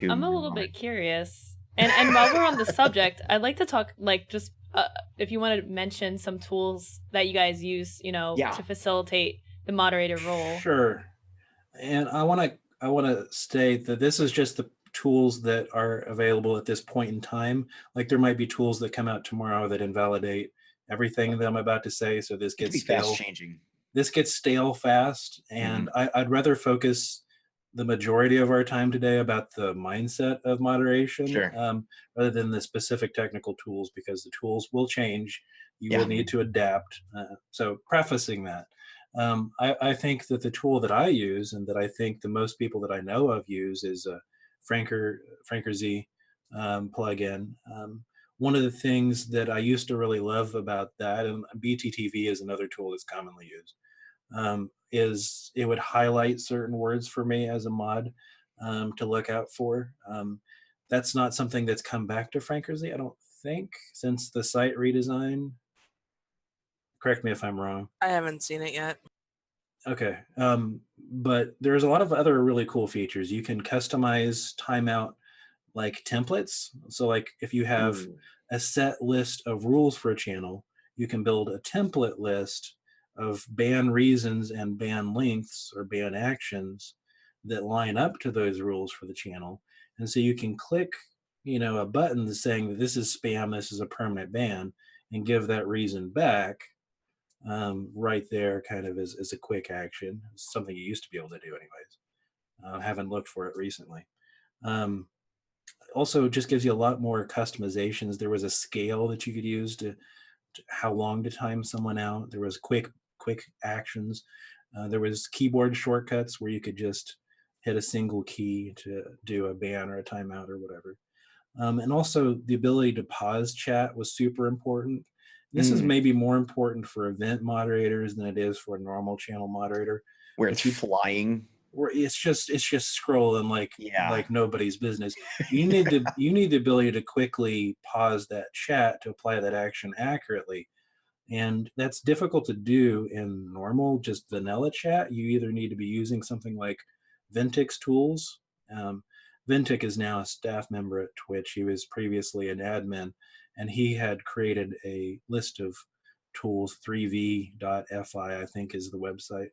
I'm a little mod. bit curious. And while we're on the subject, I'd like to talk like just if you want to mention some tools that you guys use, Yeah. to facilitate the moderator role. Sure. And I want to state that this is just the tools that are available at this point in time. Like there might be tools that come out tomorrow that invalidate everything that I'm about to say, so this It can gets be fast stale. changing. This gets stale fast, and I'd rather focus the majority of our time today about the mindset of moderation, Sure. rather than the specific technical tools, because the tools will change. You will Yeah. need to adapt. So, prefacing that, I think that the tool that I use and that I think the most people that I know of use is a Franker Z plugin. One of the things that I used to really love about that, and BTTV is another tool that's commonly used, is it would highlight certain words for me as a mod to look out for. That's not something that's come back to Frankerzy, I don't think, since the site redesign. Correct me if I'm wrong. I haven't seen it yet. Okay. But there's a lot of other really cool features. You can customize timeout like templates. So like if you have a set list of rules for a channel, you can build a template list of ban reasons and ban lengths or ban actions that line up to those rules for the channel. And so you can click, a button saying that this is spam, this is a permanent ban, and give that reason back right there, kind of as a quick action. It's something you used to be able to do anyways. Haven't looked for it recently. Also, just gives you a lot more customizations. There was a scale that you could use to how long to time someone out. There was quick actions. There was keyboard shortcuts where you could just hit a single key to do a ban or a timeout or whatever. And also the ability to pause chat was super important. This is maybe more important for event moderators than it is for a normal channel moderator, where it's flying. Where it's just scrolling like nobody's business. You need the ability to quickly pause that chat to apply that action accurately. And that's difficult to do in normal, just vanilla chat. You either need to be using something like Ventix tools. Ventic is now a staff member at Twitch. He was previously an admin, and he had created a list of tools, 3v.fi, I think is the website.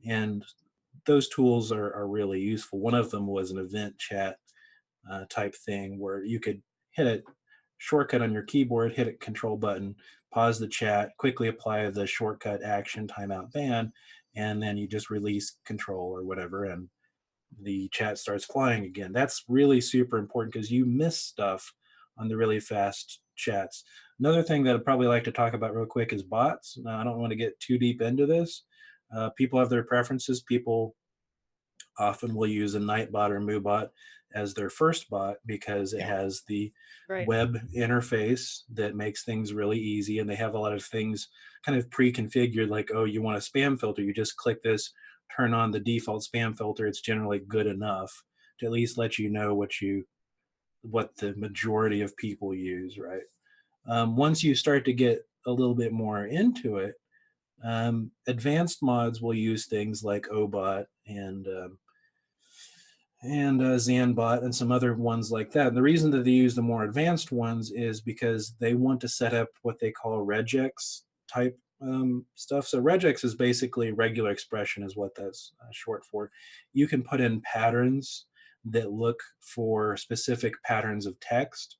And those tools are really useful. One of them was an event chat type thing where you could hit a shortcut on your keyboard, hit a control button, pause the chat, quickly apply the shortcut action, timeout, ban, and then you just release control or whatever, and the chat starts flying again. That's really super important because you miss stuff on the really fast chats. Another thing that I'd probably like to talk about real quick is bots. Now, I don't want to get too deep into this. People have their preferences. People often will use a Nightbot or MooBot as their first bot because it has the web interface that makes things really easy, and they have a lot of things kind of pre-configured, like, oh, you want a spam filter, you just click this, turn on the default spam filter. It's generally good enough to at least let you know what the majority of people use, right? Once you start to get a little bit more into it, advanced mods will use things like OBot and Zanbot and some other ones like that. And the reason that they use the more advanced ones is because they want to set up what they call regex type stuff. So regex is basically regular expression is what that's short for. You can put in patterns that look for specific patterns of text,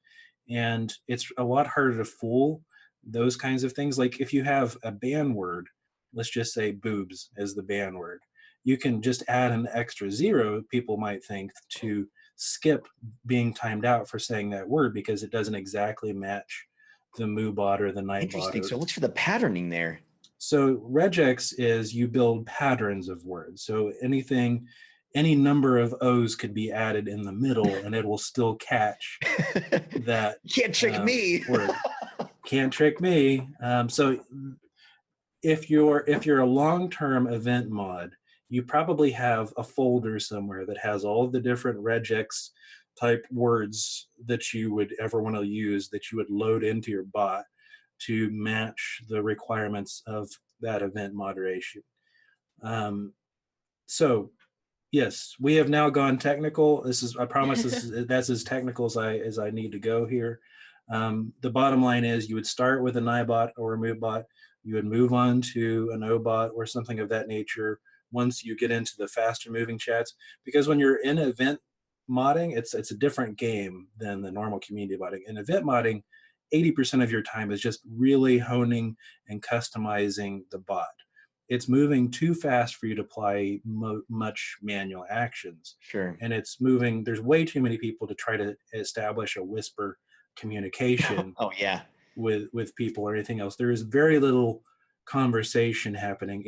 and it's a lot harder to fool those kinds of things. Like if you have a ban word, let's just say boobs as the ban word, you can just add an extra zero, people might think, to skip being timed out for saying that word because it doesn't exactly match the MooBot or the Nightbot. Interesting. So it looks for the patterning there. So regex is you build patterns of words. So any number of O's could be added in the middle and it will still catch that. Can't trick me. Word. Can't trick me. So if you're a long-term event mod, you probably have a folder somewhere that has all of the different regex type words that you would ever want to use that you would load into your bot to match the requirements of that event moderation. So Yes, we have now gone technical. I promise that's as technical as I need to go here. The bottom line is you would start with an iBot or a MoveBot. You would move on to an OBot or something of that nature once you get into the faster moving chats. Because when you're in event modding, it's a different game than the normal community modding. In event modding, 80% of your time is just really honing and customizing the bot. It's moving too fast for you to apply much manual actions. Sure. And it's moving, there's way too many people to try to establish a whisper communication oh yeah, with people or anything else. There is very little conversation happening.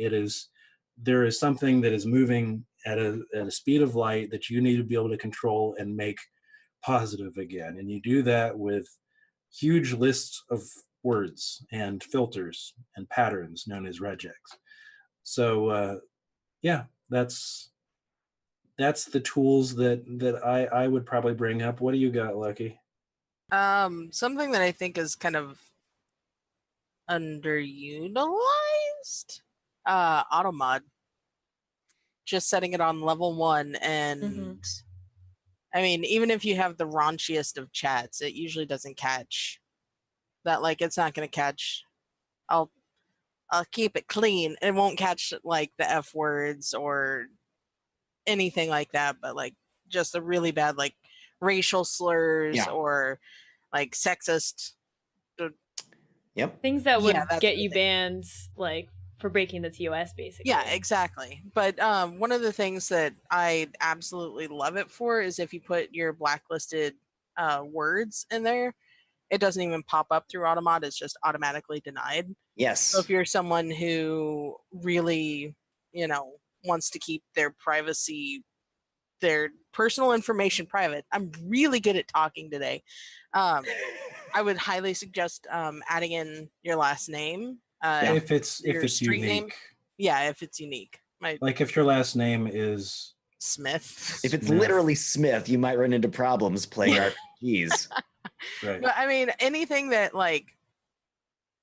There is something that is moving at a speed of light that you need to be able to control and make positive again. And you do that with huge lists of words and filters and patterns known as regex. So yeah, that's the tools that I would probably bring up. What do you got, Lucky? Something that I think is kind of underutilized, automod. Just setting it on level 1, and I mean, even if you have the raunchiest of chats, it usually doesn't catch that. Like, it's not going to catch. I'll keep it clean. It won't catch like the F words or anything like that, but like just the really bad like racial slurs or like sexist. Yep. Things that would get you banned, like for breaking the TOS, basically. Yeah, exactly. But one of the things that I absolutely love it for is if you put your blacklisted words in there, it doesn't even pop up through Automod. It's just automatically denied. Yes. So if you're someone who really, wants to keep their privacy, their personal information private, I'm really good at talking today. I would highly suggest adding in your last name. If it's street unique. Name. Yeah, if it's unique. Like if your last name is Smith. If it's literally Smith, you might run into problems playing RPGs. Right. But I mean, anything that like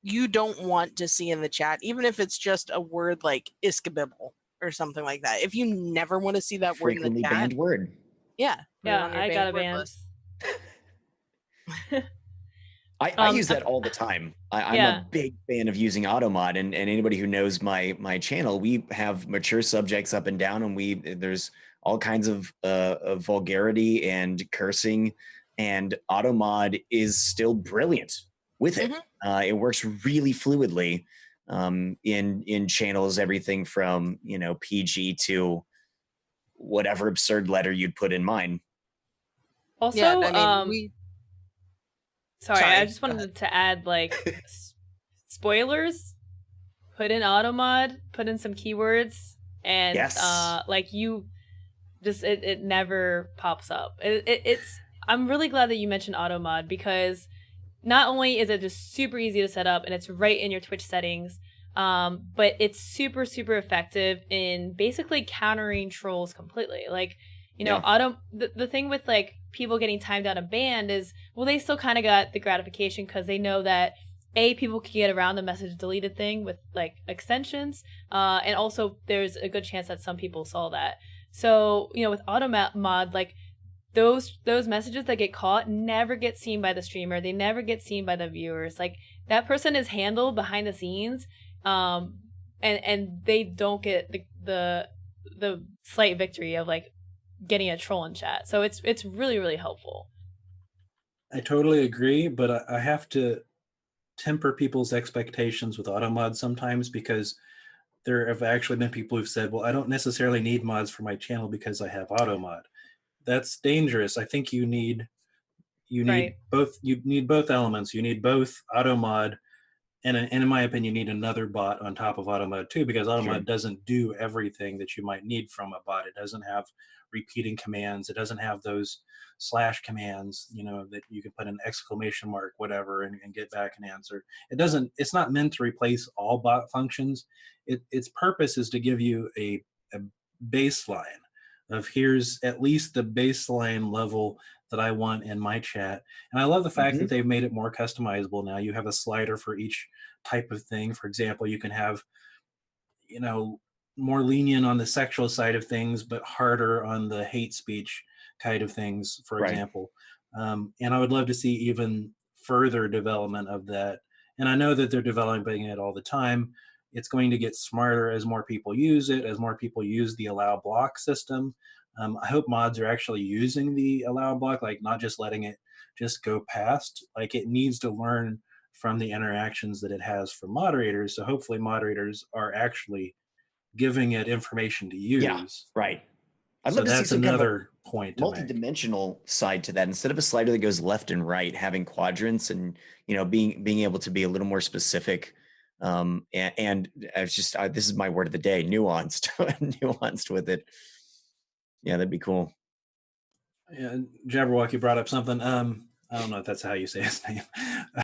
you don't want to see in the chat, even if it's just a word like iskabibble or something like that. If you never want to see that word in the chat, banned word. Yeah. I got a ban. I use that all the time. I'm a big fan of using Automod, and anybody who knows my channel, we have mature subjects up and down, and there's all kinds of vulgarity and cursing, and Automod is still brilliant with it. It works really fluidly in channels, everything from PG to whatever absurd letter you'd put in mine. Also, Sorry, I just wanted to add, like, spoilers, put in Automod, put in some keywords, and, like, you just, it never pops up. I'm really glad that you mentioned Automod, because not only is it just super easy to set up, and it's right in your Twitch settings, but it's super, super effective in basically countering trolls completely. Like, the thing with, like, people getting timed out of banned is, well, they still kind of got the gratification because they know that people can get around the message deleted thing with like extensions, and also there's a good chance that some people saw that. So with Automod, like those messages that get caught never get seen by the streamer. They never get seen by the viewers. Like that person is handled behind the scenes, and they don't get the slight victory of like getting a troll in chat. So it's really, really helpful. I totally agree, but I have to temper people's expectations with Automod sometimes, because there have actually been people who've said, well, I don't necessarily need mods for my channel because I have Automod. That's dangerous. I think you need both. You need both elements. You need both Automod, and in my opinion, you need another bot on top of Automod too, because Automod doesn't do everything that you might need from a bot. It doesn't have repeating commands. It doesn't have those / commands, that you can put an exclamation mark, whatever, and get back an answer. It's not meant to replace all bot functions. Its purpose is to give you a baseline of here's at least the baseline level that I want in my chat. And I love the fact that they've made it more customizable now. You have a slider for each type of thing. For example, you can have, more lenient on the sexual side of things, but harder on the hate speech kind of things, for example. And I would love to see even further development of that. And I know that they're developing it all the time. It's going to get smarter as more people use it, as more people use the allow block system. I hope mods are actually using the allow block, like not just letting it just go past. Like it needs to learn from the interactions that it has from moderators. So hopefully moderators are actually giving it information to use. Yeah, right. I'd love to see some another point to multi-dimensional side to that. Instead of a slider that goes left and right, having quadrants and, you know, being able to be a little more specific. And it's just, this is my word of the day, nuanced with it. Yeah, that'd be cool. Yeah, Jabberwocky brought up something. I don't know if that's how you say his name.